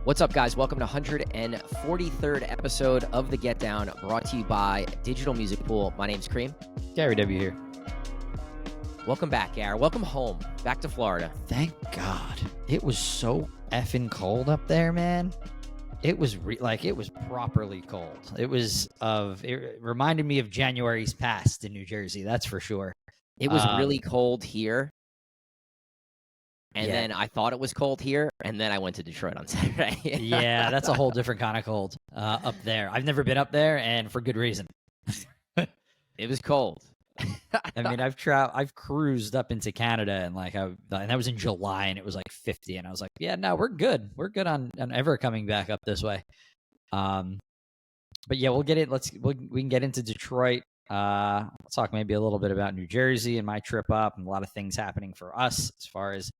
What's up, guys? Welcome to 143rd episode of The Get Down, brought to you by Digital Music Pool. My name's Cream. Gary W. here. Welcome back, Gary. Welcome home, back to Florida. Thank God. It was so effing cold up there, man. It was it was properly cold. It reminded me of January's past in New Jersey, that's for sure. It was really cold here. And then I thought it was cold here, and then I went to Detroit on Saturday. Yeah, that's a whole different kind of cold up there. I've never been up there, and for good reason. It was cold. I mean, I've cruised up into Canada, and and that was in July, and it was like 50, and I was like, yeah, no, we're good. We're good on ever coming back up this way. But yeah, we'll get it. We can get into Detroit. I'll talk maybe a little bit about New Jersey and my trip up, and a lot of things happening for us as far as,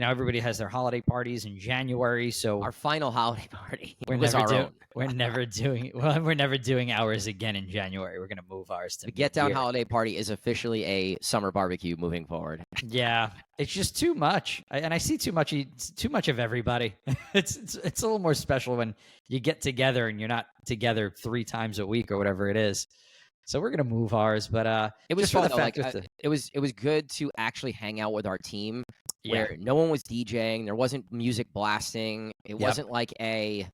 everybody has their holiday parties in January. So our final holiday party we're never doing ours again in January. We're going to move ours to the Get Down holiday party is officially a summer barbecue moving forward. Yeah, it's just too much. I see too much of everybody. It's a little more special when you get together and you're not together 3 times a week or whatever it is. So we're gonna move ours, but it was fun. It was good to actually hang out with our team, where no one was DJing, there wasn't music blasting, it wasn't like a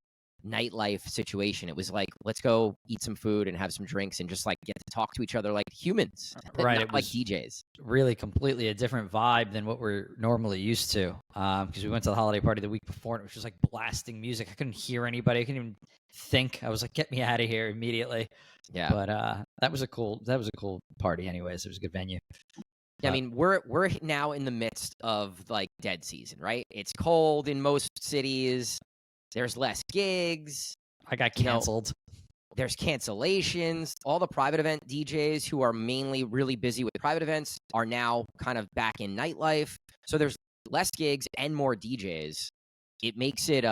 nightlife situation. It was like, let's go eat some food and have some drinks and just like get to talk to each other like humans, right? Not like DJs. Really, completely a different vibe than what we're normally used to. Because we went to the holiday party the week before, and it was just like blasting music. I couldn't hear anybody. I couldn't even think. I was like, get me out of here immediately. Yeah, but that was a cool party. Anyways, it was a good venue. Yeah, I mean, we're now in the midst of like dead season, right? It's cold in most cities. There's less gigs. I got canceled. There's cancellations. All the private event DJs who are mainly really busy with private events are now kind of back in nightlife. So there's less gigs and more DJs. It makes it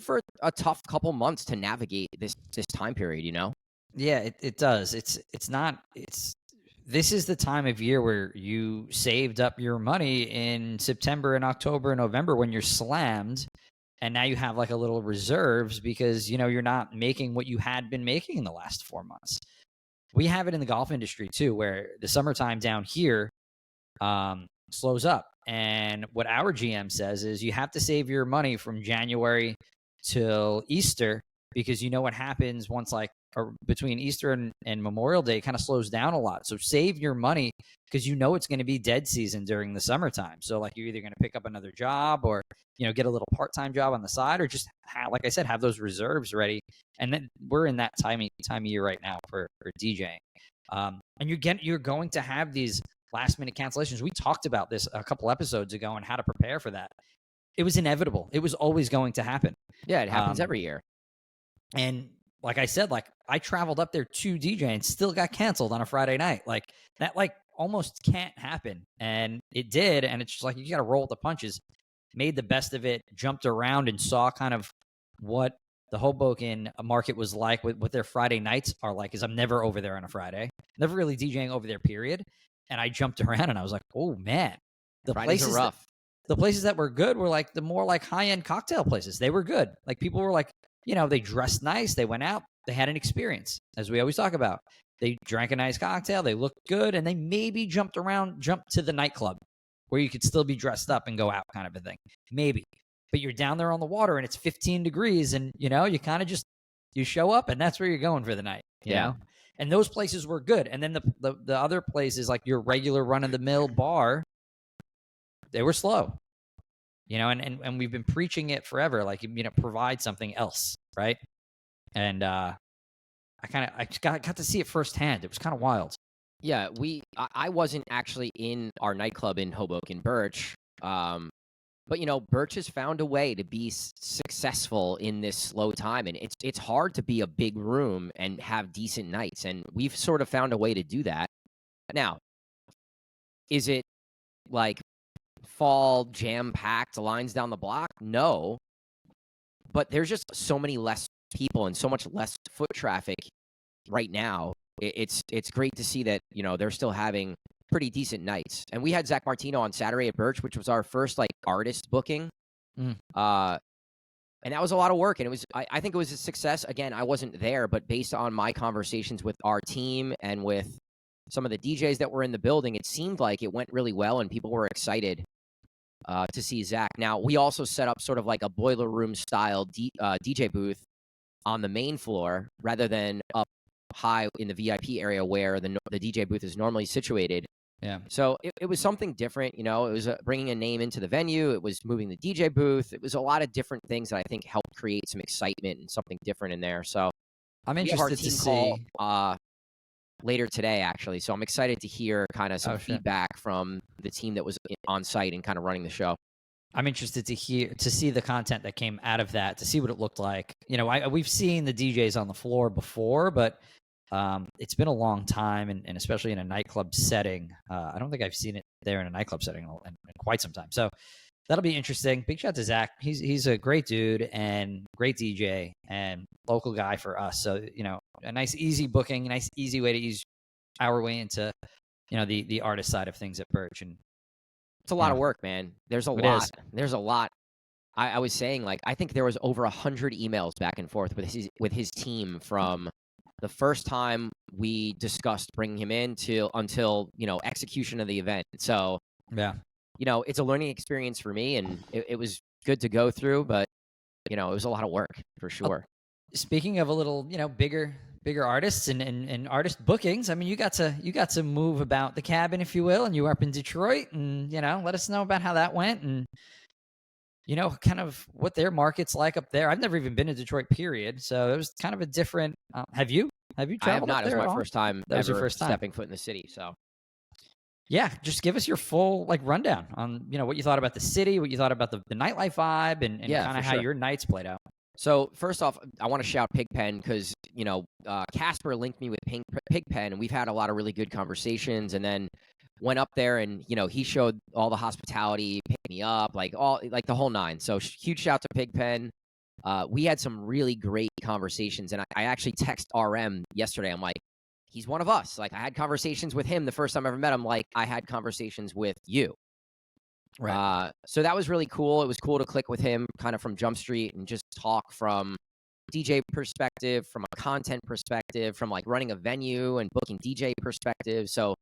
for a tough couple months to navigate this time period, Yeah, it does. This is the time of year where you saved up your money in September and October and November when you're slammed, and now you have like a little reserves because, you're not making what you had been making in the last 4 months. We have it in the golf industry too, where the summertime down here slows up. And what our GM says is you have to save your money from January till Easter, because you know what happens once between Easter and Memorial Day, it kind of slows down a lot. So save your money because it's going to be dead season during the summertime. So like you're either going to pick up another job or, get a little part-time job on the side, or just like I said, have those reserves ready. And then we're in that time of year right now for DJing. And you're going to have these last minute cancellations. We talked about this a couple episodes ago and how to prepare for that. It was inevitable. It was always going to happen. Yeah, it happens every year. And like I said, I traveled up there to DJ and still got canceled on a Friday night. Like that, almost can't happen. And it did. And it's just like, you got to roll with the punches. Made the best of it, jumped around and saw kind of what the Hoboken market was like, what their Friday nights are like, because I'm never over there on a Friday. Never really DJing over there, period. And I jumped around and I was like, oh man, the Fridays are rough. The places that were good were like the more like high-end cocktail places. They were good. Like people were like, they dressed nice. They went out. They had an experience, as we always talk about. They drank a nice cocktail. They looked good. And they maybe jumped to the nightclub where you could still be dressed up and go out, kind of a thing. Maybe. But you're down there on the water and it's 15 degrees and, you kind of just, you show up and that's where you're going for the night, you know? And those places were good. And then the other places, like your regular run-of-the-mill bar, they were slow. And we've been preaching it forever, like, provide something else, right? And I got to see it firsthand. It was kind of wild. Yeah, I wasn't actually in our nightclub in Hoboken, Birch, but Birch has found a way to be successful in this slow time, and it's hard to be a big room and have decent nights, and we've sort of found a way to do that. Now, is it like fall jam-packed lines down the block? No, but there's just so many less people and so much less foot traffic right now. It's great to see that they're still having pretty decent nights. And we had Zach Martino on Saturday at Birch, which was our first artist booking. And that was a lot of work, and I think it was a success. Again, I wasn't there, but based on my conversations with our team and with some of the DJs that were in the building, it seemed like it went really well, and people were excited to see Zach. Now, we also set up sort of like a boiler room style DJ booth on the main floor rather than up high in the VIP area where the DJ booth is normally situated. Yeah. So it was something different, you know. It was bringing a name into the venue. It was moving the DJ booth. It was a lot of different things that I think helped create some excitement and something different in there. So I'm we have our interested to team see. call later today, actually. So I'm excited to hear kind of some Oh, sure. feedback from the team that was on site and kind of running the show. I'm interested to see the content that came out of that, to see what it looked like. You know, we've seen the DJs on the floor before, but it's been a long time, and especially in a nightclub setting. I don't think I've seen it there in a nightclub setting in quite some time. So that'll be interesting. Big shout out to Zach. He's a great dude and great DJ and local guy for us. So, you know, a nice easy booking, a nice easy way to ease our way into, you know, the artist side of things at Birch. And it's a lot of work, man. There's a It lot. is. There's a lot. I was saying, like, I think there was over 100 emails back and forth with his team from the first time we discussed bringing him in until, you know, execution of the event. So, yeah. you know, it's a learning experience for me, and it was good to go through, but, you know, it was a lot of work for sure. Speaking of a little, you know, bigger artists and artist bookings, I mean, you got to move about the cabin, if you will, and you were up in Detroit, and, you know, let us know about how that went, and, you know, kind of what their market's like up there. I've never even been to Detroit, period. So it was kind of a different. Have you traveled? I have not. Up there It was at my all? first time That was your ever first time. stepping foot in the city. So Yeah, just give us your full like rundown on, you know, what you thought about the city, what you thought about the nightlife vibe, and Yeah, kind of for how sure. your nights played out. So first off, I want to shout Pigpen because, you know, Casper linked me with Pigpen, and we've had a lot of really good conversations. And then went up there, and, you know, he showed all the hospitality, picked me up, like the whole nine. So huge shout to Pigpen. We had some really great conversations, and I actually text RM yesterday. I'm like, he's one of us. Like, I had conversations with him the first time I ever met him. Like, I had conversations with you. Right. So that was really cool. It was cool to click with him kind of from Jump Street and just talk from DJ perspective, from a content perspective, from like running a venue and booking DJ perspective. So,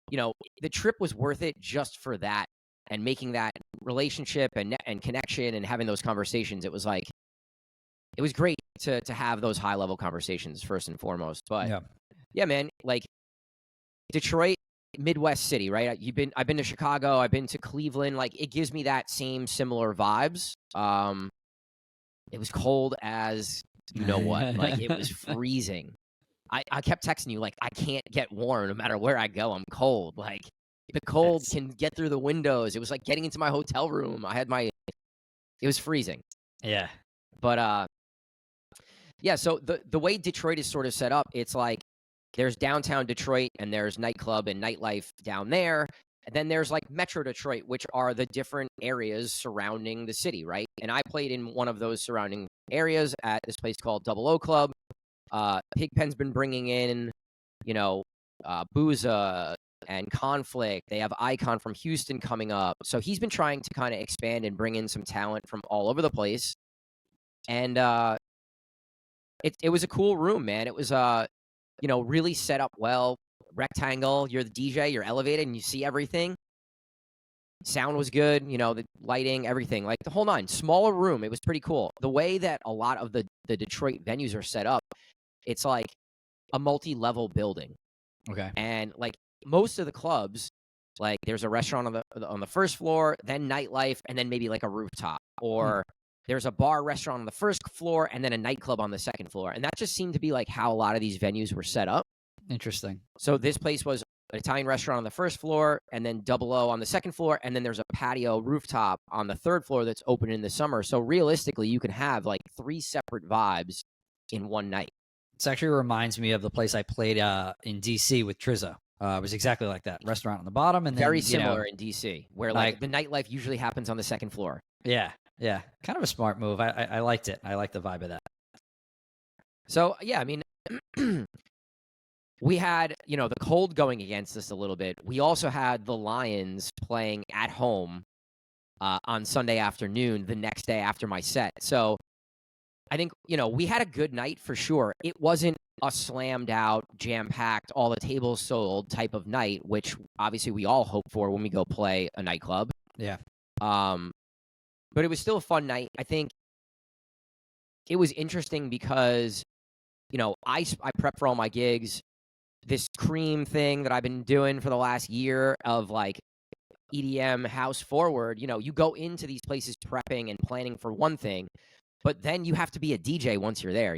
you know, the trip was worth it just for that and making that relationship and connection and having those conversations. It was like, it was great to have those high level conversations first and foremost. But yeah, man, like Detroit, Midwest city, right? I've been to Chicago, I've been to Cleveland. Like, it gives me that same similar vibes. It was cold as you know what. Like, it was freezing. I kept texting you, like, I can't get warm no matter where I go. I'm cold. Like, the cold can get through the windows. It was like getting into my hotel room. It was freezing. Yeah. But yeah, so the way Detroit is sort of set up, it's like there's downtown Detroit and there's nightclub and nightlife down there. And then there's like Metro Detroit, which are the different areas surrounding the city, right? And I played in one of those surrounding areas at this place called Double O Club. Pigpen's been bringing in, you know, Booza and Conflict. They have Icon from Houston coming up. So he's been trying to kind of expand and bring in some talent from all over the place. And it was a cool room, man. It was, you know, really set up well. Rectangle, you're the DJ, you're elevated, and you see everything. Sound was good, you know, the lighting, everything, like the whole nine. Smaller room, it was pretty cool. The way that a lot of the Detroit venues are set up, it's like a multi-level building. Okay. And like most of the clubs, like there's a restaurant on the first floor, then nightlife, and then maybe like a rooftop. Or there's a bar restaurant on the first floor, and then a nightclub on the second floor. And that just seemed to be like how a lot of these venues were set up. Interesting. So this place was an Italian restaurant on the first floor, and then Double O on the second floor, and then there's a patio rooftop on the third floor that's open in the summer. So realistically, you can have like 3 separate vibes in one night. This actually reminds me of the place I played in DC with Trizzo. It was exactly like that. Restaurant on the bottom, and then, Very similar in DC, where like like- the nightlife usually happens on the second floor. Yeah. Kind of a smart move. I liked it. I liked the vibe of that. So yeah, I mean, we had, you know, the cold going against us a little bit. We also had the Lions playing at home on Sunday afternoon, the next day after my set. So I think, we had a good night for sure. It wasn't a slammed out, jam packed, all the tables sold type of night, which obviously we all hope for when we go play a nightclub. Yeah. But it was still a fun night. I think it was interesting because, I prep for all my gigs. This Cream thing that I've been doing for the last year of like EDM house forward, you go into these places prepping and planning for one thing, but then you have to be a DJ once you're there,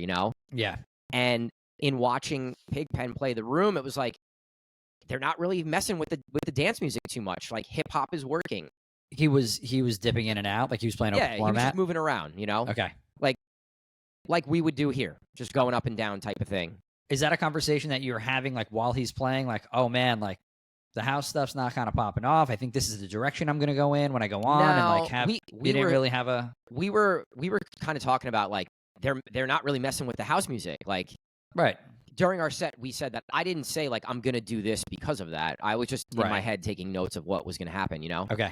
Yeah. And in watching Pigpen play The Room, it was like they're not really messing with the dance music too much. Like hip hop is working. He was dipping in and out, like he was playing open He was format. just moving around, Okay. like we would do here, just going up and down type of thing. Is that a conversation that you're having like while he's playing? Like, oh man, like the house stuff's not kind of popping off. I think this is the direction I'm going to go in when I go on. And like have we didn't really have a. We were kind of talking about like they're not really messing with the house music. Like right during our set, we said that I didn't say like I'm going to do this because of that. I was just in my head taking notes of what was going to happen. Okay.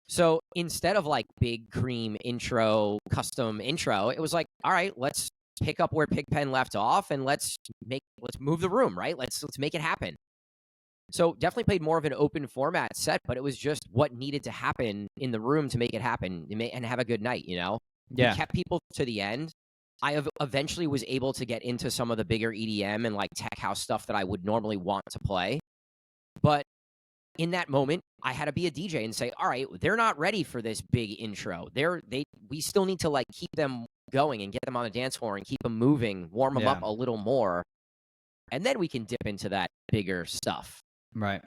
So instead of like big Cream intro, custom intro, it was like, all right, let's pick up where Pigpen left off and let's move the room, right? Let's make it happen. So definitely played more of an open format set, but it was just what needed to happen in the room to make it happen and have a good night, Yeah. We kept people to the end. I eventually was able to get into some of the bigger EDM and like tech house stuff that I would normally want to play. But in that moment, I had to be a DJ and say, all right, they're not ready for this big intro. We still need to like keep them going and get them on the dance floor and keep them moving, warm them up a little more. And then we can dip into that bigger stuff. Right.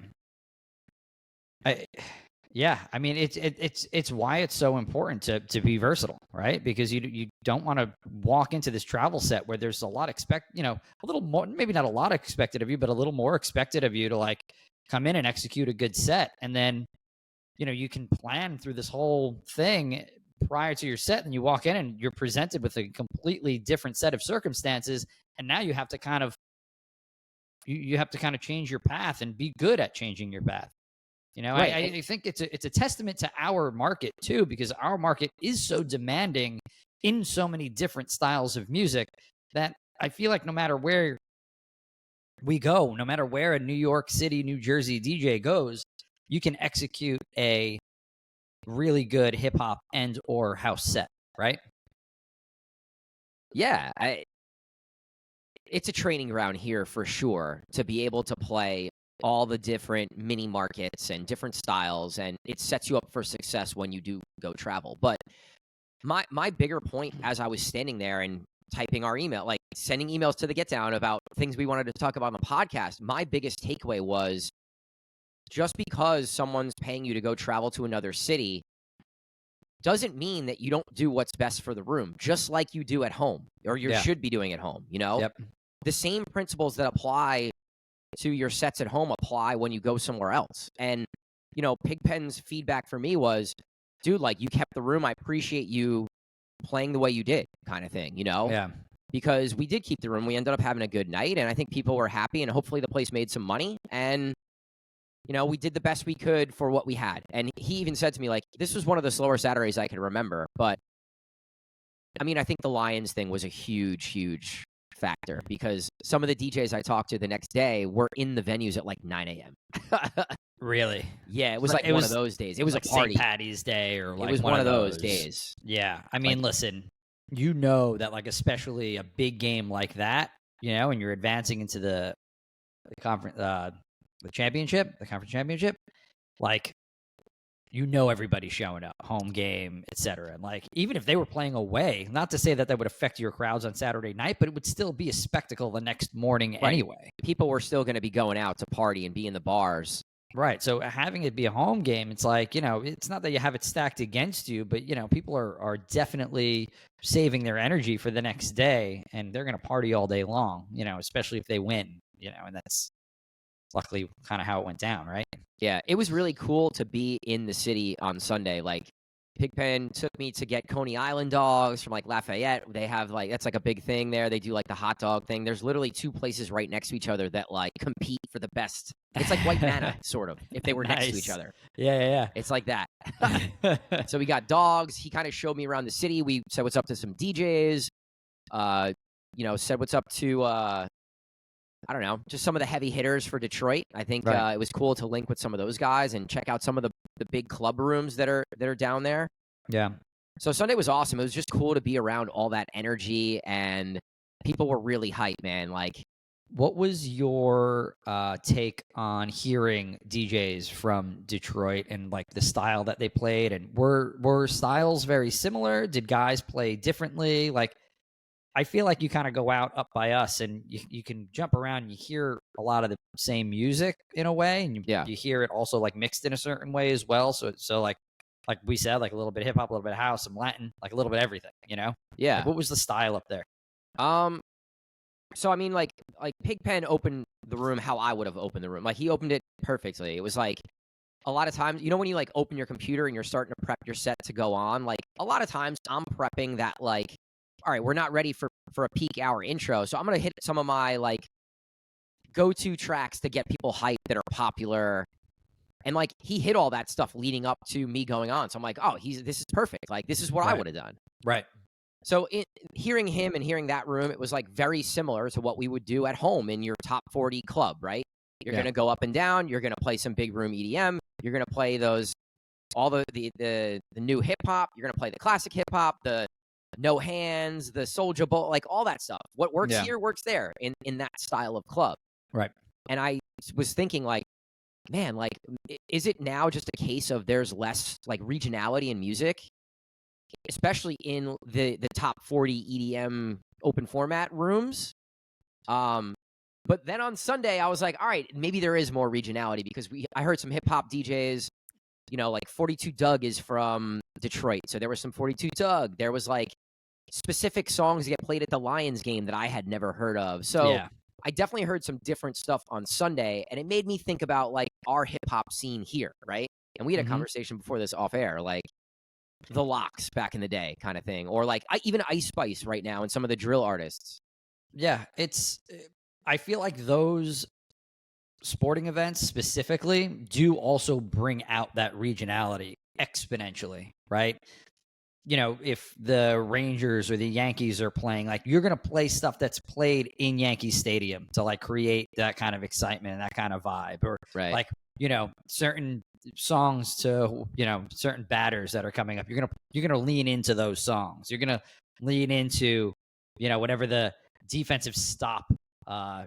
I mean, it's why it's so important to be versatile, right? Because you don't want to walk into this travel set where there's a lot a little more, maybe not a lot expected of you, but a little more expected of you to like come in and execute a good set. And then, you can plan through this whole thing prior to your set, and you walk in and you're presented with a completely different set of circumstances. And now you have to kind of, you have to kind of change your path and be good at changing your path. Right. I think it's a testament to our market too, because our market is so demanding in so many different styles of music that I feel like no matter where we go, no matter where a New York City, New Jersey DJ goes, you can execute a really good hip hop and or house set, right? Yeah, it's a training ground here for sure to be able to play all the different mini markets and different styles, and it sets you up for success when you do go travel. But my bigger point as I was standing there and typing our email, like sending emails to the Get Down about things we wanted to talk about on the podcast, my biggest takeaway was just because someone's paying you to go travel to another city doesn't mean that you don't do what's best for the room, just like you do at home, or you should be doing at home, Yep. The same principles that apply to your sets at home apply when you go somewhere else. And, Pigpen's feedback for me was, dude, like you kept the room. I appreciate you playing the way you did, kind of thing, Yeah. Because we did keep the room. We ended up having a good night, and I think people were happy, and hopefully the place made some money. And, we did the best we could for what we had. And he even said to me, like, this was one of the slower Saturdays I can remember. But, I mean, I think the Lions thing was a huge, huge factor because some of the DJs I talked to the next day were in the venues at like 9 a.m. Really? Yeah, it was like one of those days. It was like a party. St. Patty's Day or like it was one of those days. Yeah. I mean, listen, that like especially a big game like that, and you're advancing into the conference, the conference championship, like, everybody's showing up, home game, etc. And like, even if they were playing away, not to say that would affect your crowds on Saturday night, but it would still be a spectacle the next morning anyway. People were still going to be going out to party and be in the bars. Right. So having it be a home game, it's like, it's not that you have it stacked against you, but, people are definitely saving their energy for the next day, and they're going to party all day long, especially if they win, and that's luckily kind of how it went down, right? Yeah, it was really cool to be in the city on Sunday. Like, Pigpen took me to get Coney Island dogs from like Lafayette. They have like that's like a big thing there. They do like the hot dog thing. There's literally two places right next to each other that like compete for the best. It's like White Manna, sort of, if they were next to each other. Yeah. It's like that. So we got dogs. He kind of showed me around the city. We said what's up to some DJs. Said what's up to I don't know, just some of the heavy hitters for Detroit. I think it was cool to link with some of those guys and check out some of the big club rooms that are down there. Yeah. So Sunday was awesome. It was just cool to be around all that energy, and people were really hyped, man. Like, what was your take on hearing DJs from Detroit and like the style that they played? And were styles very similar? Did guys play differently? Like, I feel like you kind of go out up by us and you can jump around and you hear a lot of the same music in a way. And you hear it also like mixed in a certain way as well. So like we said, like a little bit of hip hop, a little bit of house, some Latin, like a little bit of everything, you know? Yeah. Like, what was the style up there? So I mean, like Pigpen opened the room how I would have opened the room. Like he opened it perfectly. It was like a lot of times, you know, when you like open your computer and you're starting to prep your set to go on, like a lot of times I'm prepping that like, all right, we're not ready for a peak hour intro. So I'm going to hit some of my like go-to tracks to get people hyped that are popular. And like he hit all that stuff leading up to me going on. So I'm like, oh, this is perfect. Like this is what I would have done. Right. So hearing him and hearing that room, it was like very similar to what we would do at home in your top 40 club, right? You're going to go up and down. You're going to play some big room EDM. You're going to play all the new hip hop. You're going to play the classic hip hop, the No Hands, the Soulja Bowl, like all that stuff. What works here works there in that style of club. Right. And I was thinking like, man, like, is it now just a case of there's less like regionality in music, especially in the top 40 EDM open format rooms? But then on Sunday, I was like, all right, maybe there is more regionality because I heard some hip hop DJs, you know, like 42 Doug is from Detroit. So there was some 42 Doug. There was like specific songs that get played at the Lions game that I had never heard of. So I definitely heard some different stuff on Sunday, and it made me think about like our hip hop scene here, right? And we had a conversation before this off air, like the Locks back in the day kind of thing, or like even Ice Spice right now and some of the drill artists. Yeah, I feel like those sporting events specifically do also bring out that regionality exponentially, right? You know, if the Rangers or the Yankees are playing, like you're going to play stuff that's played in Yankee Stadium to like create that kind of excitement and that kind of vibe, or like, you know, certain songs to, you know, certain batters that are coming up. You're going to lean into those songs. You're going to lean into, you know, whatever the defensive stop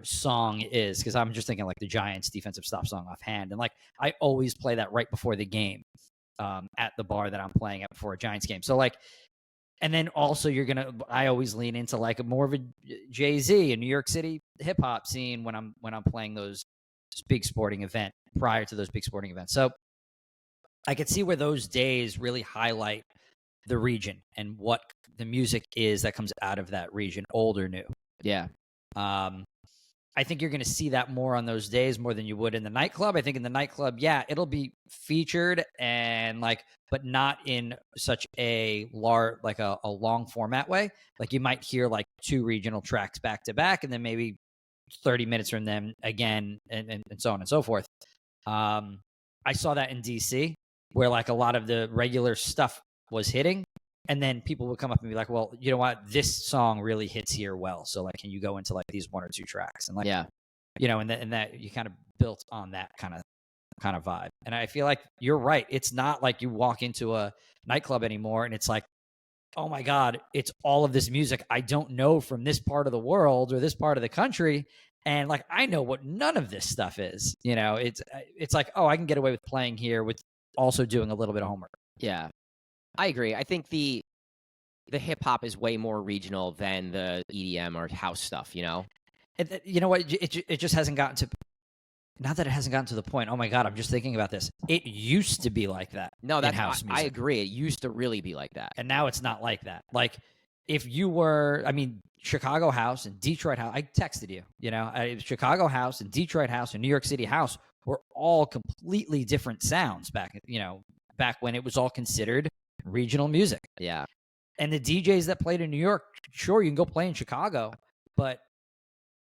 song is, because I'm just thinking like the Giants defensive stop song offhand, and like I always play that right before the game at the bar that I'm playing at before a Giants game. So like, and then also I always lean into like more of a Jay-Z and New York City hip hop scene when I'm playing those big sporting event prior to those big sporting events. So I could see where those days really highlight the region and what the music is that comes out of that region, old or new. Yeah. I think you're going to see that more on those days more than you would in the nightclub. I think in the nightclub, it'll be featured and like, but not in such a long format way. Like you might hear like two regional tracks back to back, and then maybe 30 minutes from them again, and so on and so forth. I saw that in DC where like a lot of the regular stuff was hitting. And then people would come up and be like, well, you know what? This song really hits here well. So like, can you go into like these one or two tracks? And like, you know, and that you kind of built on that kind of vibe. And I feel like you're right. It's not like you walk into a nightclub anymore and it's like, oh my God, it's all of this music I don't know from this part of the world or this part of the country. And like, I know what none of this stuff is, you know, it's like, oh, I can get away with playing here with also doing a little bit of homework. Yeah. I agree. I think the hip hop is way more regional than the EDM or house stuff, you know? You know what? It just hasn't gotten to, not that it hasn't gotten to the point. Oh my God, I'm just thinking about this. It used to be like that. No, that's house music. I agree. It used to really be like that. And now it's not like that. Like if you were, I mean, Chicago house and Detroit house, I texted you, you know, Chicago house and Detroit house and New York City house were all completely different sounds back when it was all considered regional music. Yeah. And the DJs that played in New York, sure, you can go play in Chicago, but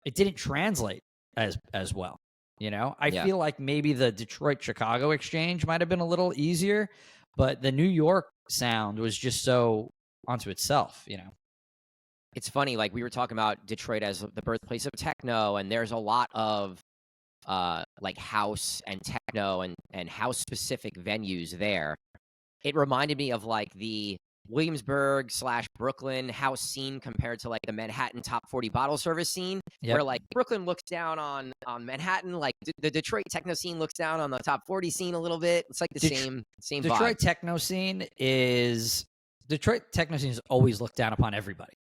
it didn't translate as well. I feel like maybe the Detroit-Chicago exchange might have been a little easier, but the New York sound was just so onto itself. It's funny, like we were talking about Detroit as the birthplace of techno, and there's a lot of like house and techno and house specific venues there. It reminded me of like the Williamsburg / Brooklyn house scene compared to like the Manhattan top 40 bottle service scene, where like Brooklyn looks down on Manhattan, like the Detroit techno scene looks down on the top 40 scene a little bit. It's like the same Detroit vibe. techno scene is always looked down upon everybody.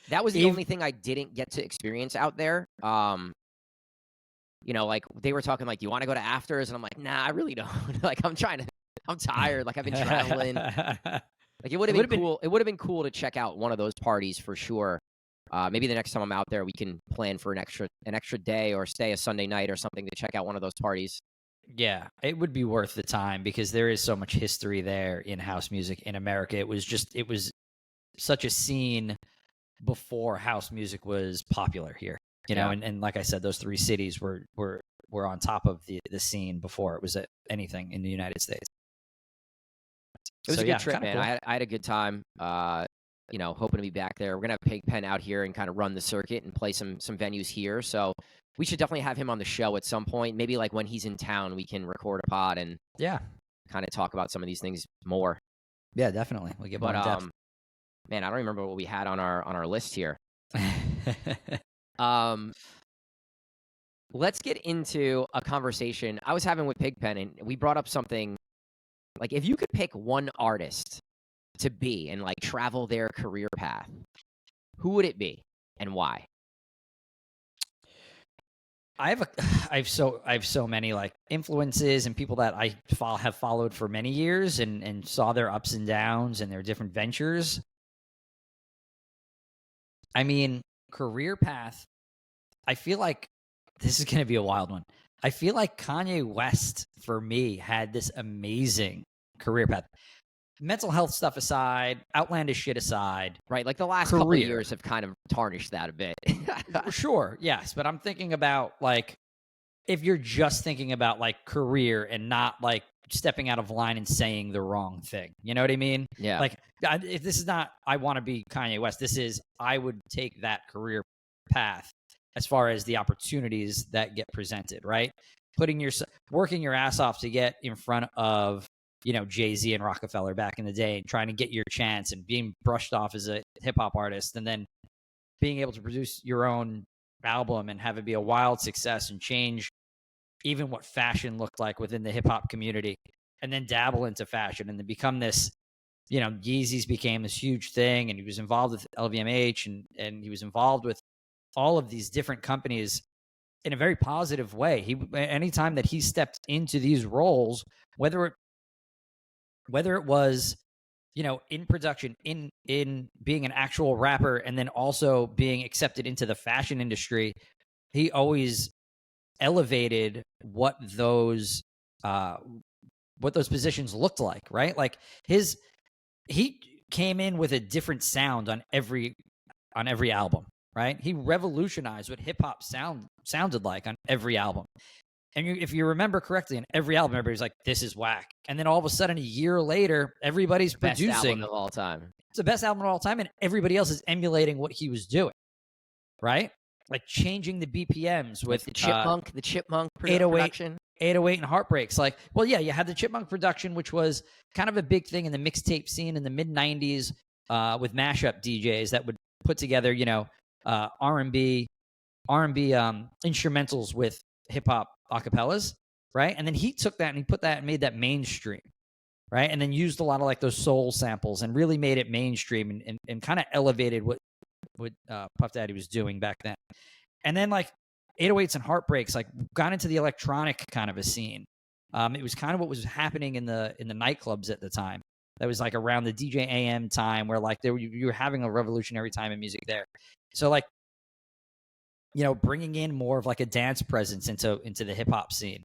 That was the only thing I didn't get to experience out there. Like they were talking like, you want to go to afters? And I'm like, nah, I really don't. Like I'm tired. Like I've been traveling. Like it would have been cool. It would have been cool to check out one of those parties for sure. Maybe the next time I'm out there, we can plan for an extra day or stay a Sunday night or something to check out one of those parties. Yeah, it would be worth the time because there is so much history there in house music in America. It was such a scene before house music was popular here. And like I said, those three cities were on top of the scene before it was anything in the United States. It was a good trip, man. Cool. I had a good time. Hoping to be back there. We're gonna have Pigpen out here and kind of run the circuit and play some venues here. So we should definitely have him on the show at some point. Maybe like when he's in town, we can record a pod and kind of talk about some of these things more. Yeah, definitely. We'll get more in depth. Man, I don't remember what we had on our list here. Let's get into a conversation I was having with Pigpen, and we brought up something like, if you could pick one artist to be and like travel their career path, who would it be and why? I have so many like influences and people that I have followed for many years and saw their ups and downs and their different ventures. I mean, career path, I feel like this is going to be a wild one. I feel like Kanye West, for me, had this amazing career path. Mental health stuff aside, outlandish shit aside. Right, like the last couple of years have kind of tarnished that a bit. Sure, yes. But I'm thinking about, like, if you're just thinking about, like, career and not, like, stepping out of line and saying the wrong thing. You know what I mean? Yeah. Like, if this is not, I want to be Kanye West, this is, I would take that career path as far as the opportunities that get presented, right? Working your ass off to get in front of, Jay-Z and Rockefeller back in the day and trying to get your chance and being brushed off as a hip hop artist and then being able to produce your own album and have it be a wild success and change even what fashion looked like within the hip hop community, and then dabble into fashion and then become this, Yeezys became this huge thing, and he was involved with LVMH and he was involved with all of these different companies in a very positive way. Anytime that he stepped into these roles, whether it was, in production, in being an actual rapper, and then also being accepted into the fashion industry, he always elevated what those positions looked like, right? Like he came in with a different sound on every album, right? He revolutionized what hip hop sounded like on every album. And if you remember correctly, in every album, everybody's like, "This is whack," and then all of a sudden, a year later, everybody's producing best album of all time. It's the best album of all time, and everybody else is emulating what he was doing, right? Like changing the BPMs with the Chipmunk production. 808 and Heartbreaks. Like, well, yeah, you had the Chipmunk production, which was kind of a big thing in the mixtape scene in the mid 90s with mashup DJs that would put together, R&B instrumentals with hip hop acapellas, right? And then he took that and he put that and made that mainstream, right? And then used a lot of like those soul samples and really made it mainstream and kind of elevated what Puff Daddy was doing back then. And then like 808s and Heartbreaks like got into the electronic kind of a scene. It was kind of what was happening in the nightclubs at the time. That was like around the DJ AM time where like you were having a revolutionary time in music there. So like, bringing in more of like a dance presence into the hip hop scene.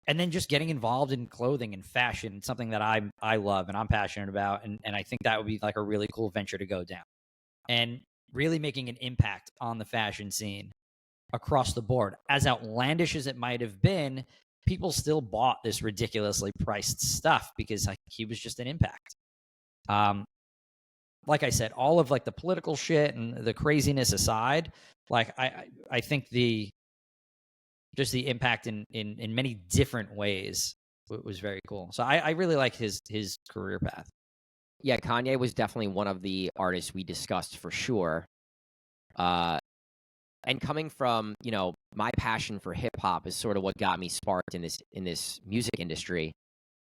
And then just getting involved in clothing and fashion, something that I love and I'm passionate about, and I think that would be like a really cool venture to go down. And really making an impact on the fashion scene across the board. As outlandish as it might have been, people still bought this ridiculously priced stuff because like he was just an impact. Like I said, all of like the political shit and the craziness aside, like I think the impact in many different ways was very cool. So I really like his career path. Yeah, Kanye was definitely one of the artists we discussed for sure. And coming from, you know, my passion for hip hop is sort of what got me sparked in this music industry.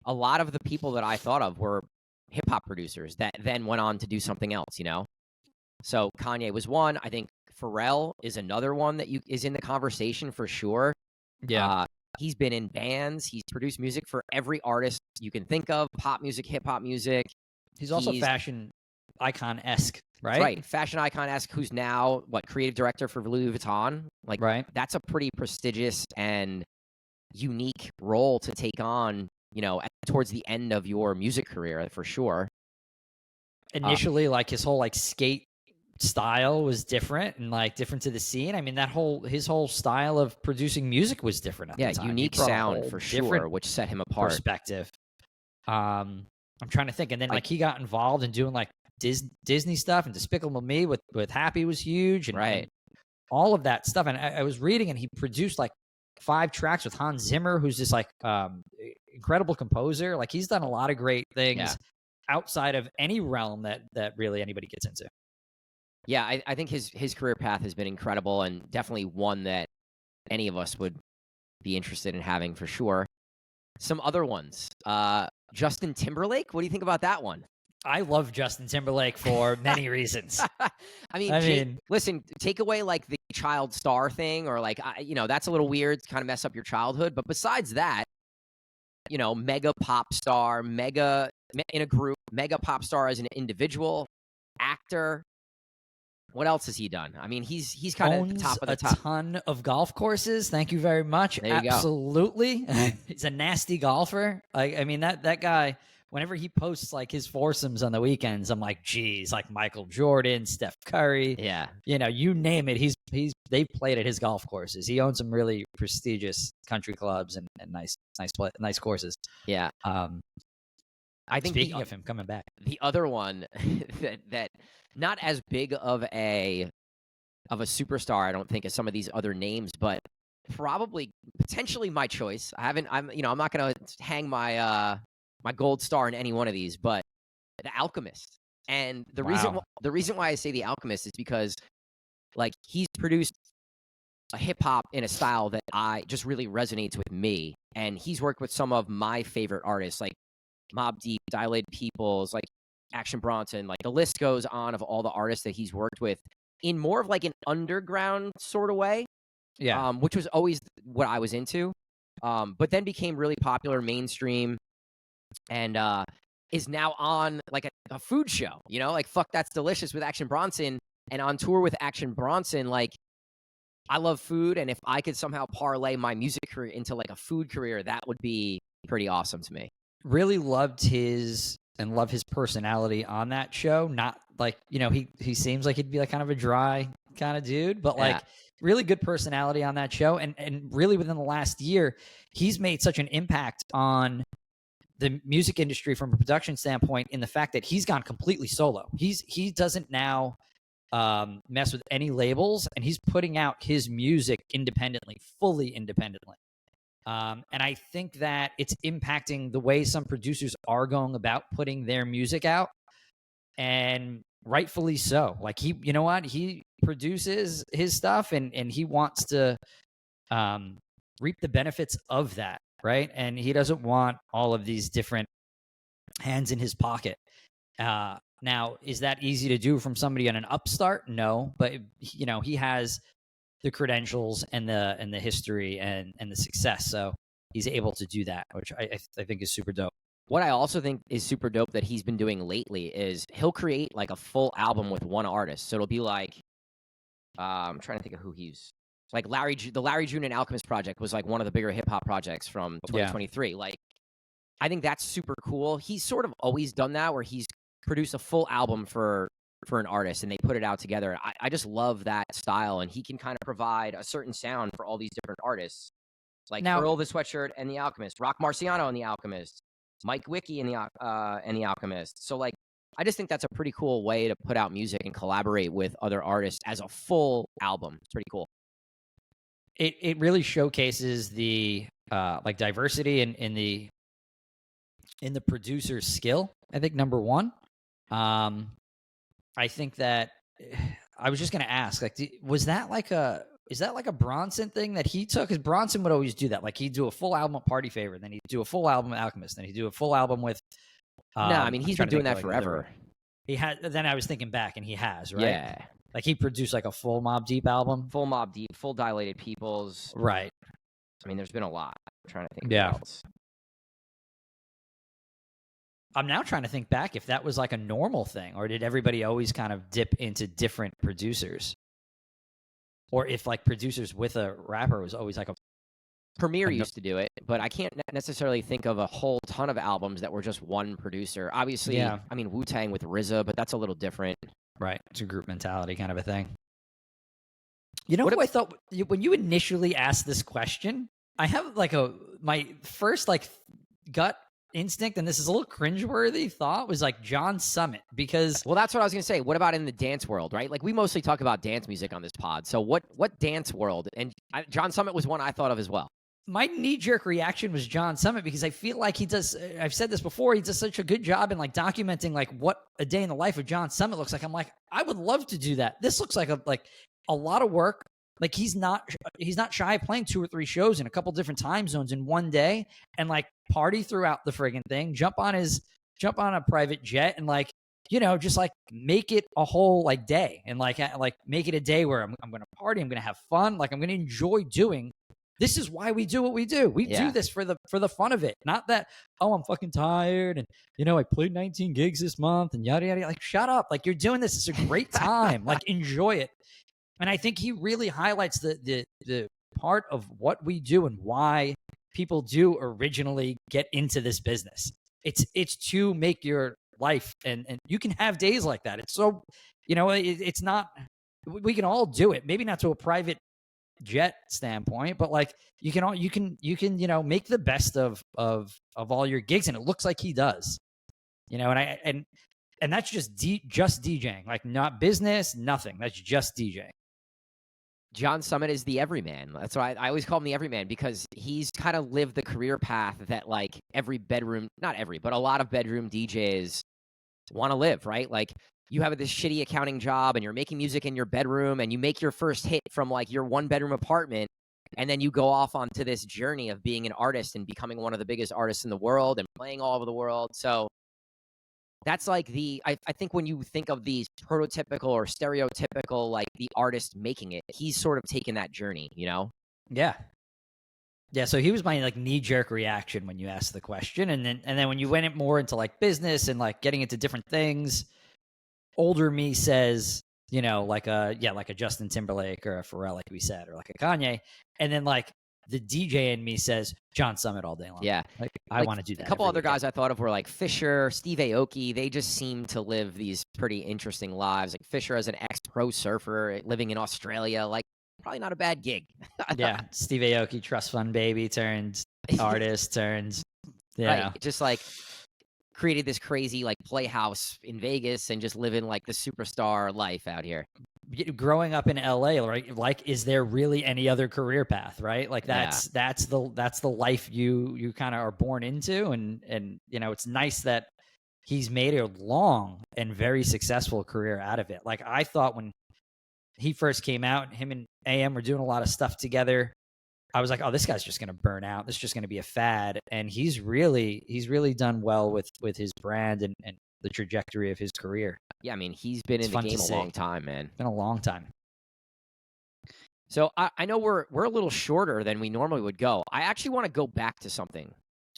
A lot of the people that I thought of were hip hop producers that then went on to do something else, you know? So Kanye was one. I think Pharrell is another one that is in the conversation for sure. Yeah. He's been in bands. He's produced music for every artist you can think of, pop music, hip hop music. He's also fashion icon-esque, right? Right. Fashion icon-esque, who's now, creative director for Louis Vuitton. Like, right. That's a pretty prestigious and unique role to take on, you know, towards the end of your music career, for sure. Initially, like, his whole, like, skate style was different and, like, different to the scene. I mean, his whole style of producing music was different at the time. Unique sound, for sure, which set him apart. Perspective. I'm trying to think. And then, like, he got involved in doing, like, Disney stuff, and Despicable Me with Happy was huge, and, right, and all of that stuff. And I was reading, and he produced like 5 tracks with Hans Zimmer, who's this like incredible composer. Like, he's done a lot of great things outside of any realm that really anybody gets into. Yeah, I think his career path has been incredible, and definitely one that any of us would be interested in having for sure. Some other ones, Justin Timberlake. What do you think about that one? I love Justin Timberlake for many reasons. I mean, listen, take away like the child star thing, or like, you know, that's a little weird to kind of mess up your childhood. But besides that, you know, mega pop star, mega in a group, mega pop star as an individual, actor. What else has he done? I mean, he's kind of top of the top. A ton of golf courses. Thank you very much. There you Absolutely. He's a nasty golfer. I mean, that guy, whenever he posts like his foursomes on the weekends, I'm like, geez, like Michael Jordan, Steph Curry. Yeah. You know, you name it. They've played at his golf courses. He owns some really prestigious country clubs and nice courses. Yeah. I think speaking of him coming back, the other one that not as big of a superstar, I don't think, as some of these other names, but probably potentially my choice. I'm not going to hang my my gold star in any one of these, but The Alchemist. And the reason why I say The Alchemist is because, like, he's produced a hip hop in a style that I just really resonates with me, and he's worked with some of my favorite artists, like Mobb Deep, Dilated Peoples, like Action Bronson. Like, the list goes on of all the artists that he's worked with in more of like an underground sort of way. Yeah. Which was always what I was into. But then became really popular mainstream, and is now on like a food show, you know, like Fuck That's Delicious with Action Bronson, and on tour with Action Bronson. Like, I love food, and if I could somehow parlay my music career into like a food career, that would be pretty awesome to me. Really loved his personality on that show. Not like, you know, he seems like he'd be like kind of a dry kind of dude, but like really good personality on that show. And really within the last year, he's made such an impact on the music industry from a production standpoint, in the fact that he's gone completely solo. He doesn't now mess with any labels, and he's putting out his music independently, fully independently. And I think that it's impacting the way some producers are going about putting their music out, and rightfully so. Like, you know what? He produces his stuff, and he wants to reap the benefits of that, right? And he doesn't want all of these different hands in his pocket. Now, is that easy to do from somebody on an upstart? No, but you know, he has the credentials and the history and the success, so he's able to do that, which I think is super dope. What I also think is super dope that he's been doing lately is he'll create like a full album with one artist. So it'll be like, I'm trying to think of who he's Like the Larry June and Alchemist project was like one of the bigger hip hop projects from 2023. Like, I think that's super cool. He's sort of always done that, where he's produced a full album for an artist and they put it out together. I just love that style, and he can kind of provide a certain sound for all these different artists. Like Now- Earl the Sweatshirt and the Alchemist, Rock Marciano and the Alchemist, Mike Wiki and the Alchemist. So like, I just think that's a pretty cool way to put out music and collaborate with other artists as a full album. It's pretty cool. It really showcases the like diversity in the producer's skill. I think number one. I think that I was just going to ask, like, is that like a Bronson thing that he took? Because Bronson would always do that. Like, he'd do a full album of Party Favor, then he'd do a full album of Alchemist, then he'd do a full album with. No, I mean, he's been doing that forever. He had. Then I was thinking back, and he has, right? Yeah. Like, he produced like a full Mobb Deep album. Full Mobb Deep, full Dilated Peoples. Right. I mean, there's been a lot. I'm trying to think Yeah. of what else. I'm now trying to think back if that was like a normal thing, or did everybody always kind of dip into different producers? Or if like producers with a rapper was always like a... Premier used to do it, but I can't necessarily think of a whole ton of albums that were just one producer. Obviously, Yeah. I mean, Wu-Tang with RZA, but that's a little different. Right. It's a group mentality kind of a thing. You know What who I thought, when you initially asked this question, I have like my first like gut instinct, and this is a little cringeworthy thought, was like John Summit, because... Well, that's what I was going to say. What about in the dance world, right? Like, we mostly talk about dance music on this pod. So what dance world? And John Summit was one I thought of as well. My knee-jerk reaction was John Summit, because I feel like he does, I've said this before, he does such a good job in like documenting like what a day in the life of John Summit looks like. I'm like, I would love to do that. This looks like a lot of work. Like, he's not shy of playing 2 or 3 shows in a couple different time zones in one day, and like party throughout the friggin' thing, jump on a private jet, and like, you know, just like make it a whole like day, and like make it a day where I'm going to party, I'm going to have fun, like I'm going to enjoy doing. This is why we do what we do. We do this for the fun of it. Not that, oh, I'm fucking tired, and you know, I played 19 gigs this month and yada yada. Like, shut up. Like, you're doing this. It's a great time. Like, enjoy it. And I think he really highlights the part of what we do and why people do originally get into this business. It's to make your life, and you can have days like that. It's so, you know, it's not, we can all do it. Maybe not to a private jet standpoint, but like you can you know, make the best of all your gigs, and it looks like he does, you know. And that's just DJing, like not business, nothing. That's just DJing. John Summit is the everyman. That's why I always call him the everyman, because he's kind of lived the career path that like every bedroom, not every, but a lot of bedroom DJs want to live, right? Like, you have this shitty accounting job and you're making music in your bedroom, and you make your first hit from like your 1-bedroom apartment, and then you go off onto this journey of being an artist and becoming one of the biggest artists in the world and playing all over the world. So that's like I think when you think of these prototypical or stereotypical, like the artist making it, he's sort of taken that journey, you know? Yeah. Yeah, so he was my like knee-jerk reaction when you asked the question, and then when you went more into like business and like getting into different things, older me says, you know, like a Justin Timberlake or a Pharrell, like we said, or like a Kanye, and then like the DJ in me says John Summit all day long. Yeah. Like, I want to do that. A couple other guys I thought of were like Fisher, Steve Aoki. They just seem to live these pretty interesting lives. Like Fisher as an ex-pro surfer living in Australia, like probably not a bad gig. Yeah. Steve Aoki, trust fund baby, turns artist, turns. Yeah. Right. Just like created this crazy like playhouse in Vegas and just living like the superstar life out here. Growing up in LA, right? Like, is there really any other career path, right? Like that's the life you kind of are born into, and you know, it's nice that he's made a long and very successful career out of it. Like, I thought when he first came out, him and AM were doing a lot of stuff together, I was like, oh, this guy's just going to burn out. This is just going to be a fad. And he's really done well with his brand and the trajectory of his career. Yeah, I mean, he's been in the game a long time, man. Been a long time. So I know we're a little shorter than we normally would go. I actually want to go back to something.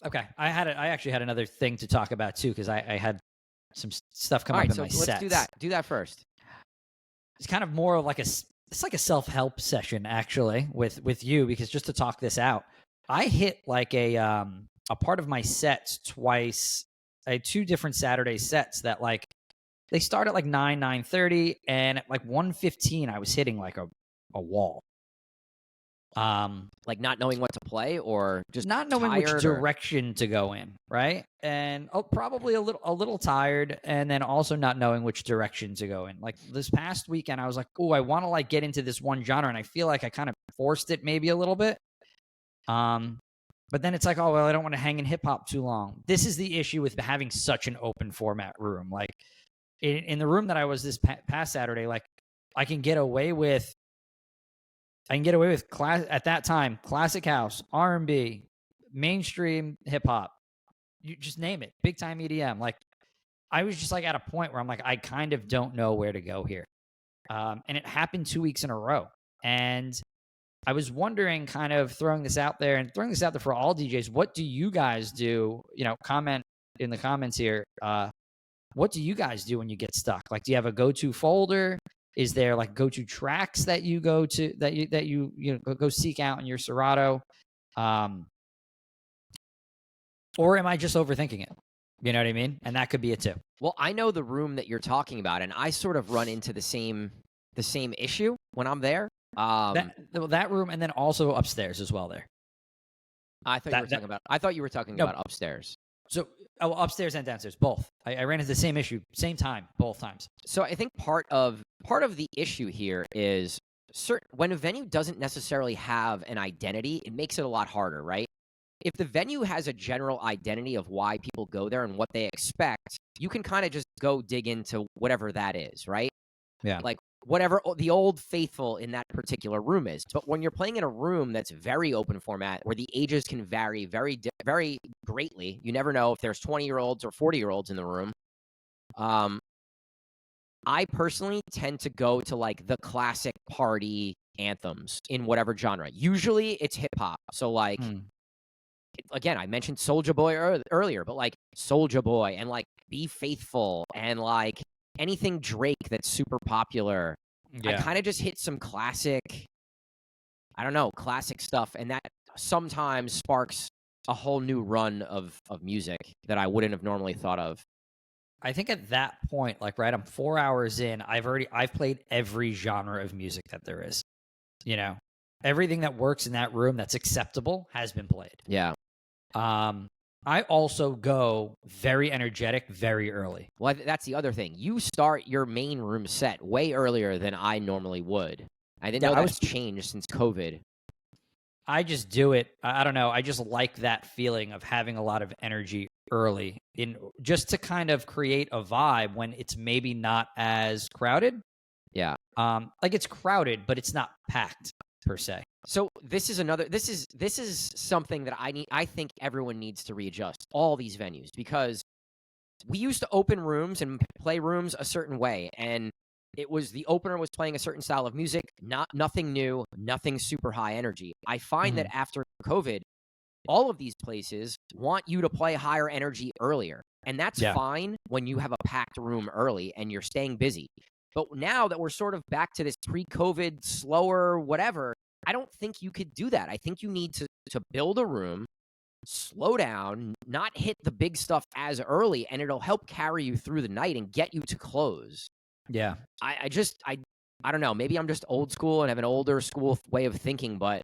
Okay, I actually had another thing to talk about too, because I had some stuff come up in my sets. Let's do that. Do that first. It's kind of more of like a it's like a self-help session actually with you, because just to talk this out, I hit like a part of my sets twice. I had 2 different Saturday sets that like they start at like 9:30, and at like 1:15 I was hitting like a wall. Like not knowing what to play, or just not knowing which tired, direction to go in, right? And probably a little tired, and then also not knowing which direction to go in. Like this past weekend, I was like, "Oh, I want to like get into this one genre," and I feel like I kind of forced it maybe a little bit. But then it's like, oh well, I don't want to hang in hip hop too long. This is the issue with having such an open format room. Like in the room that I was this past Saturday, like I can get away with class at that time, classic house, R&B, mainstream hip hop. You just name it, big time EDM. Like I was just like at a point where I'm like, I kind of don't know where to go here. And it happened 2 weeks in a row. And I was wondering, kind of throwing this out there for all DJs. What do you guys do? You know, comment in the comments here. What do you guys do when you get stuck? Like, do you have a go-to folder? Is there like go-to tracks that you go to that you go seek out in your Serato? Or am I just overthinking it? You know what I mean? And that could be it too. Well, I know the room that you're talking about, and I sort of run into the same issue when I'm there. That room, and then also upstairs as well. There, I thought you were talking about upstairs. So upstairs and downstairs, both. I ran into the same issue, same time, both times. So I think part of the issue here is when a venue doesn't necessarily have an identity, it makes it a lot harder, right? If the venue has a general identity of why people go there and what they expect, you can kind of just go dig into whatever that is, right? Yeah. Like whatever the old faithful in that particular room is. But when you're playing in a room that's very open format, where the ages can vary very, very greatly, you never know if there's 20-year-olds or 40-year-olds in the room. I personally tend to go to like the classic party anthems in whatever genre. Usually it's hip hop. So like, again, I mentioned Soulja Boy earlier, but like Soulja Boy and like Be Faithful and like anything Drake that's super popular. Yeah. I kind of just hit some classic stuff, and that sometimes sparks a whole new run of music that I wouldn't have normally thought of. I think at that point, like, right, I'm 4 hours in, I've played every genre of music that there is. You know, everything that works in that room that's acceptable has been played. Yeah. I also go very energetic very early. Well, that's the other thing. You start your main room set way earlier than I normally would. I didn't know that's changed since COVID. I just do it. I don't know. I just like that feeling of having a lot of energy early, just to kind of create a vibe when it's maybe not as crowded. Yeah. Like it's crowded, but it's not packed per se. So this is something that I think everyone needs to readjust, all these venues, because we used to open rooms and play rooms a certain way, and it was the opener was playing a certain style of music, nothing new, nothing super high energy. I find that after COVID, all of these places want you to play higher energy earlier, and that's fine when you have a packed room early and you're staying busy. But now that we're sort of back to this pre-COVID, slower, whatever, I don't think you could do that. I think you need to build a room, slow down, not hit the big stuff as early, and it'll help carry you through the night and get you to close. Yeah. I don't know. Maybe I'm just old school and have an older school way of thinking, but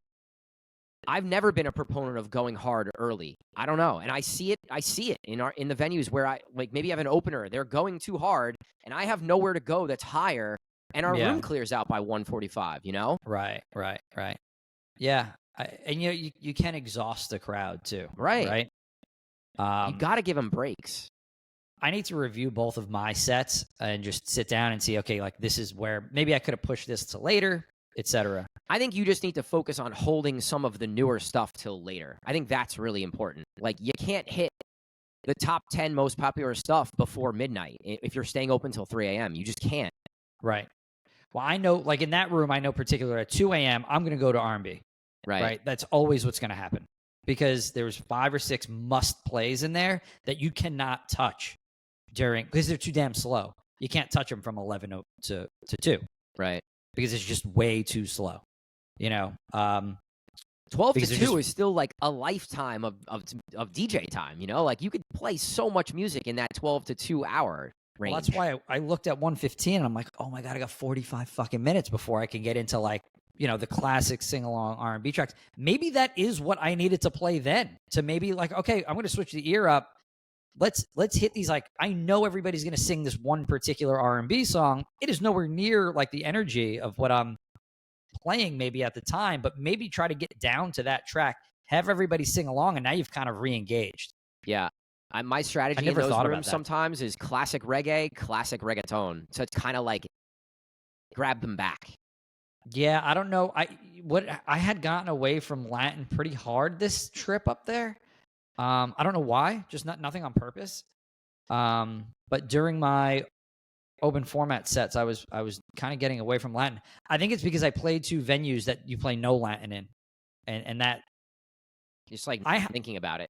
I've never been a proponent of going hard early. I don't know. And I see it in the venues where I like maybe have an opener, they're going too hard and I have nowhere to go that's higher, and our room clears out by 1:45, you know? Right. Yeah. And you can exhaust the crowd too. Right. You got to give them breaks. I need to review both of my sets and just sit down and see, okay, like this is where maybe I could have pushed this to later, etc. I think you just need to focus on holding some of the newer stuff till later. I think that's really important. Like you can't hit the top 10 most popular stuff before midnight if you're staying open till 3 a.m. You just can't. Right. Well, I know, like in that room, I know particular at 2 a.m., I'm going to go to R&B. Right. That's always what's going to happen, because there's 5 or 6 must plays in there that you cannot touch because they're too damn slow. You can't touch them from 11 to 2. Right. because it's just way too slow. 12 to because 2 is still like a lifetime of DJ time, Like you could play so much music in that 12 to 2 hour range. Well, that's why I looked at 115 and I'm like, oh my God, I got 45 fucking minutes before I can get into like, the classic sing-along R&B tracks. Maybe that is what I needed to play then, to maybe like, okay, I'm going to switch the ear up. Let's hit these. Like, I know everybody's going to sing this one particular R&B song. It is nowhere near like the energy of what I'm playing maybe at the time, but maybe try to get down to that track, have everybody sing along, and now you've kind of re-engaged. Yeah. My strategy in those rooms sometimes is classic reggae, classic reggaeton. So it's kind of like grab them back. Yeah, I don't know. I had gotten away from Latin pretty hard this trip up there. I don't know why, just nothing on purpose. But during my open format sets, I was kind of getting away from Latin. I think it's because I played 2 venues that you play no Latin in, and that just like thinking about it.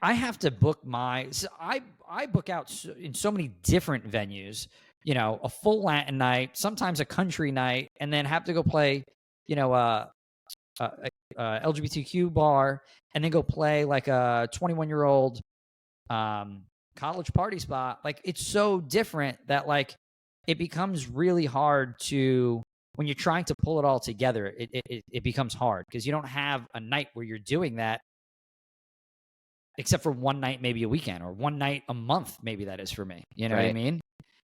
I have to book I book out in so many different venues. A full Latin night, sometimes a country night, and then have to go play, a LGBTQ bar, and then go play like a 21-year-old college party spot. Like, it's so different that like it becomes really hard to, when you're trying to pull it all together, it becomes hard because you don't have a night where you're doing that, except for one night, maybe a weekend, or one night a month. Maybe that is for me. You know what I mean?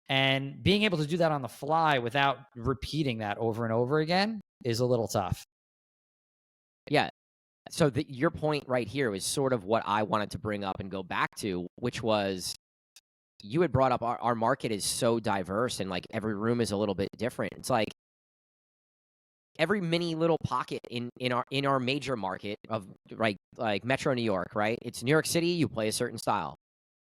And being able to do that on the fly without repeating that over and over again is a little tough. Yeah. So your point right here is sort of what I wanted to bring up and go back to, which was you had brought up our market is so diverse and like every room is a little bit different. It's like every mini little pocket in our major market of like Metro New York, right? It's New York City, you play a certain style.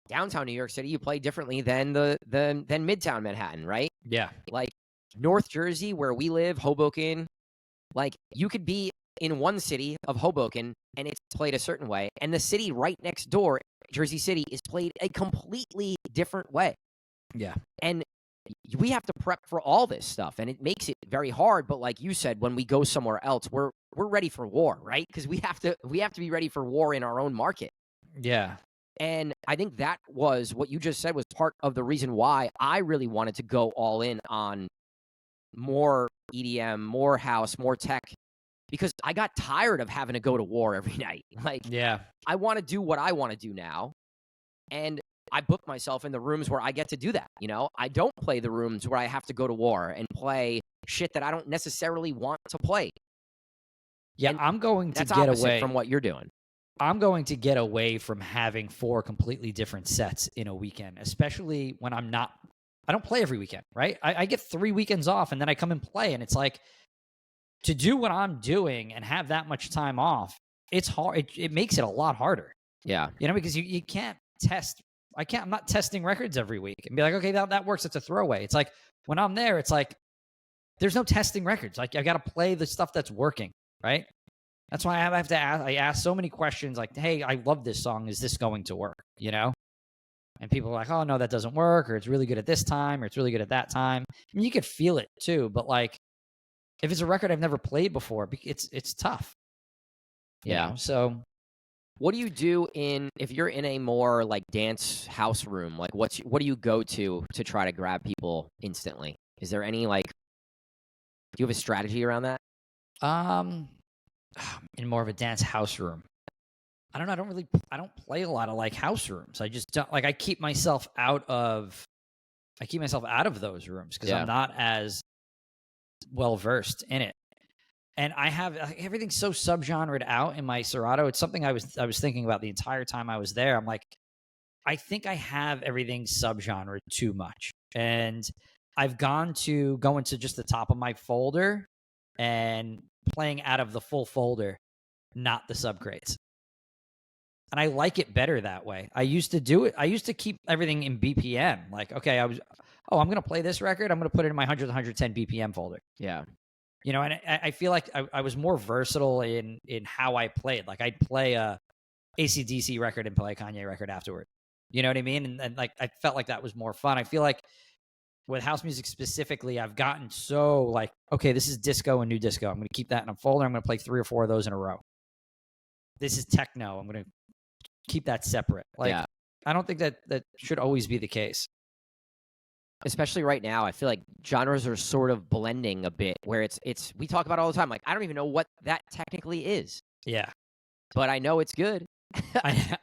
Downtown New York City, you play differently than than Midtown Manhattan, right? Yeah. Like North Jersey, where we live, Hoboken, like you could be in one city of Hoboken and it's played a certain way, and the city right next door, Jersey City, is played a completely different way. Yeah. And we have to prep for all this stuff, and it makes it very hard. But like you said, when we go somewhere else, we're ready for war, right? Because we have to be ready for war in our own market. Yeah. And I think that was what you just said was part of the reason why I really wanted to go all in on more EDM, more house, more tech, because I got tired of having to go to war every night. Like, yeah, I want to do what I want to do now. And I book myself in the rooms where I get to do that. I don't play the rooms where I have to go to war and play shit that I don't necessarily want to play. Yeah, and I'm going to get away from what you're doing. I'm going to get away from having 4 completely different sets in a weekend, especially when I don't play every weekend, right? I get 3 weekends off and then I come and play, and it's like, to do what I'm doing and have that much time off, it's hard. It makes it a lot harder. Yeah. Because you can't test. I'm not testing records every week and be like, okay, that works. It's a throwaway. It's like when I'm there, it's like, there's no testing records. Like, I got to play the stuff that's working, right? That's why I have to ask. I ask so many questions like, hey, I love this song. Is this going to work? And people are like, oh, no, that doesn't work, or it's really good at this time, or it's really good at that time. I mean, you could feel it too, but like, if it's a record I've never played before, it's tough. Yeah. So what do you do if you're in a more like dance house room? Like, what do you go to try to grab people instantly? Is there any do you have a strategy around that? In more of a dance house room, I don't know. I don't play a lot of like house rooms. I just don't I keep myself out of those rooms because I'm not as well versed in it. And I have everything so subgenred out in my Serato. It's something I was thinking about the entire time I was there. I'm like, I think I have everything subgenre too much. And I've gone into just the top of my folder and playing out of the full folder, not the subgrades. And I like it better that way. I used to do it. I used to keep everything in BPM. Like, okay, I'm going to play this record. I'm going to put it in my 100 to 110 BPM folder. Yeah. And I feel like I was more versatile in how I played. Like, I'd play a AC/DC record and play a Kanye record afterward. You know what I mean? And like, I felt like that was more fun. I feel like with house music specifically, I've gotten so like, okay, this is disco and new disco. I'm going to keep that in a folder. I'm going to play 3 or 4 of those in a row. This is techno. I'm going to keep that separate. Like, Yeah. I don't think that should always be the case. Especially right now, I feel like genres are sort of blending a bit where it's we talk about it all the time. Like, I don't even know what that technically is, Yeah. but I know it's good.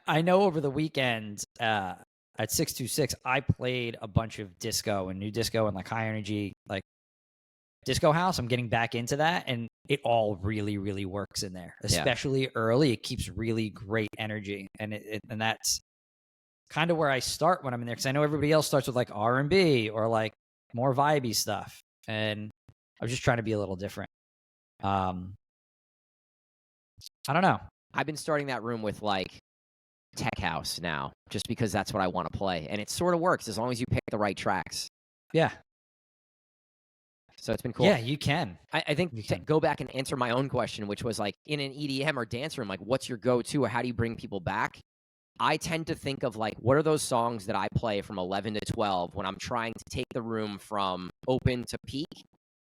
I know over the weekend at 626, I played a bunch of disco and new disco and like high energy, like disco house. I'm getting back into that, and it all really, really works in there, especially early. It keeps really great energy, and and that's kind of where I start when I'm in there, because I know everybody else starts with like R&B or like more vibey stuff, and I was just trying to be a little different. I don't know. I've been starting that room with like tech house now, just because that's what I want to play, and it sort of works as long as you pick the right tracks. Yeah. So it's been cool. Yeah, you can. I think to go back and answer my own question, which was like in an EDM or dance room, like what's your go-to or how do you bring people back? I tend to think of like, what are those songs that I play from 11 to 12 when I'm trying to take the room from open to peak?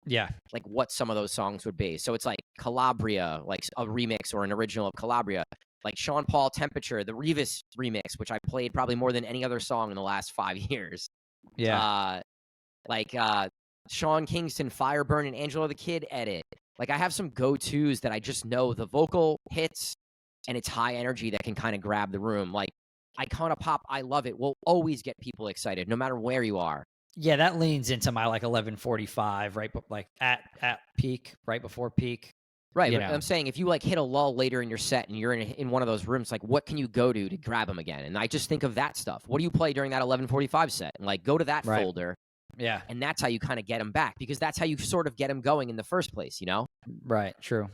Yeah. Like what some of those songs would be. So it's like Calabria, like a remix or an original of Calabria, like Sean Paul Temperature, the Revis remix, which I played probably more than any other song in the last 5 years. Yeah. Sean Kingston, Fireburn, and Angela the Kid edit. Like I have some go-tos that I just know the vocal hits and it's high energy that can kind of grab the room. Like Icona Pop, I love it, will always get people excited no matter where you are. Yeah, that leans into my like 11:45, right? But like at peak, right before peak. Right, but I'm saying if you like hit a lull later in your set and you're in one of those rooms, like what can you go to grab them again? And I just think of that stuff. What do you play during that 11:45 set? And like go to that folder. Yeah. And that's how you kind of get them back, because that's how you sort of get them going in the first place, you know? Right, true.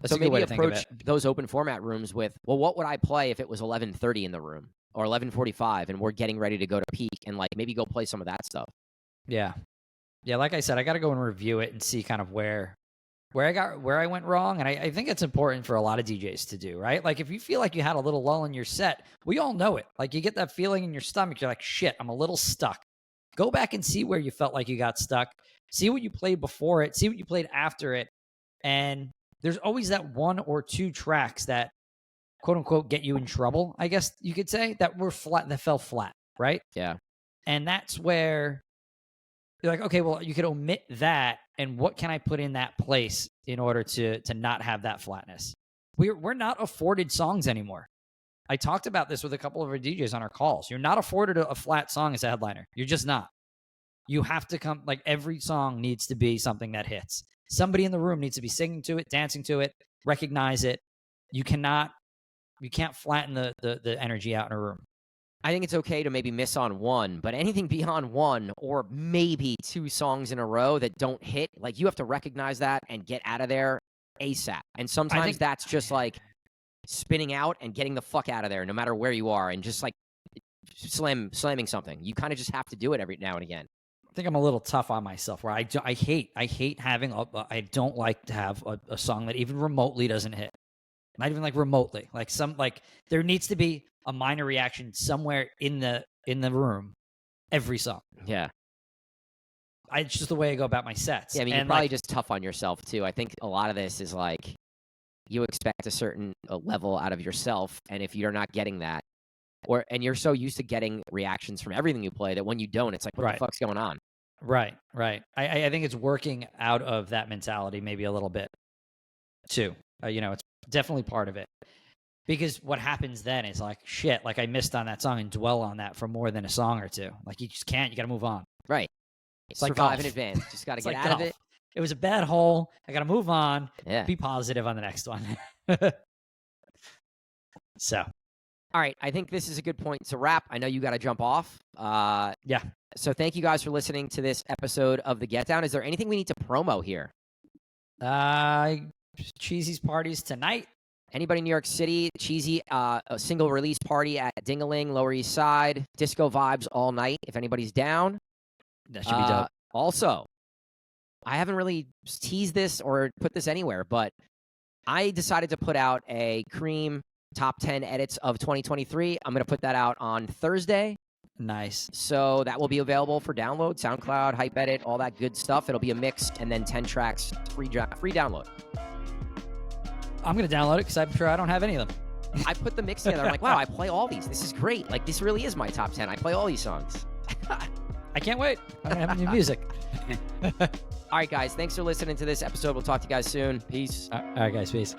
That's so a good way maybe to think of approach it. those open format rooms with, well, what would I play if it was 11:30 in the room or 11:45 and we're getting ready to go to peak, and like maybe go play some of that stuff. Yeah. Yeah, like I said, I got to go and review it and see kind of where I went wrong. And I think it's important for a lot of DJs to do, right? Like if you feel like you had a little lull in your set, we all know it. Like you get that feeling in your stomach, you're like, shit, I'm a little stuck. Go back and see where you felt like you got stuck. See what you played before it. See what you played after it. And there's always that 1 or 2 tracks that, quote unquote, get you in trouble, I guess you could say, that were flat, that fell flat, right? Yeah. And that's where you're like, okay, well, you could omit that, and what can I put in that place in order to not have that flatness? We're not afforded songs anymore. I talked about this with a couple of our DJs on our calls. You're not afforded a flat song as a headliner. You're just not. You have to come, like every song needs to be something that hits. Somebody in the room needs to be singing to it, dancing to it, recognize it. You can't flatten the energy out in a room. I think it's okay to maybe miss on one, but anything beyond one or maybe 2 songs in a row that don't hit, like you have to recognize that and get out of there ASAP. And sometimes that's just like spinning out and getting the fuck out of there no matter where you are, and just like slamming something. You kind of just have to do it every now and again. I think I'm a little tough on myself, where I hate having I don't like to have a song that even remotely doesn't hit. Not even like remotely. Like there needs to be a minor reaction somewhere in the room every song. Yeah. It's just the way I go about my sets. Yeah, I mean, you're probably just tough on yourself too. I think a lot of this is like you expect a certain level out of yourself, and if you're not getting that, and you're so used to getting reactions from everything you play that when you don't, it's like, what the fuck's going on? Right. I think it's working out of that mentality maybe a little bit too. It's definitely part of it. Because what happens then is like, shit, like I missed on that song, and dwell on that for more than a song or 2. Like you just can't, you got to move on. Right. It's survive like golf. in advance. Just got to get like out golf. of it. It was a bad hole. I got to move on. Yeah. Be positive on the next one. So. All right. I think this is a good point to wrap. I know you got to jump off. Yeah. So thank you guys for listening to this episode of The Get Down. Is there anything we need to promo here? Cheesy's parties tonight. Anybody in New York City, Cheesy, a single release party at Ding-a-Ling, Lower East Side, disco vibes all night. If anybody's down. That should be dope. Also, I haven't really teased this or put this anywhere, but I decided to put out a Cream top 10 edits of 2023. I'm going to put that out on Thursday. Nice. So that will be available for download, SoundCloud, Hype Edit, all that good stuff. It'll be a mix and then 10 tracks, free download. I'm going to download it because I'm sure I don't have any of them. I put the mix together. I'm like, wow, I play all these. This is great. Like, this really is my top 10. I play all these songs. I can't wait. I'm going to have new music. All right, guys. Thanks for listening to this episode. We'll talk to you guys soon. Peace. All right, guys. Peace.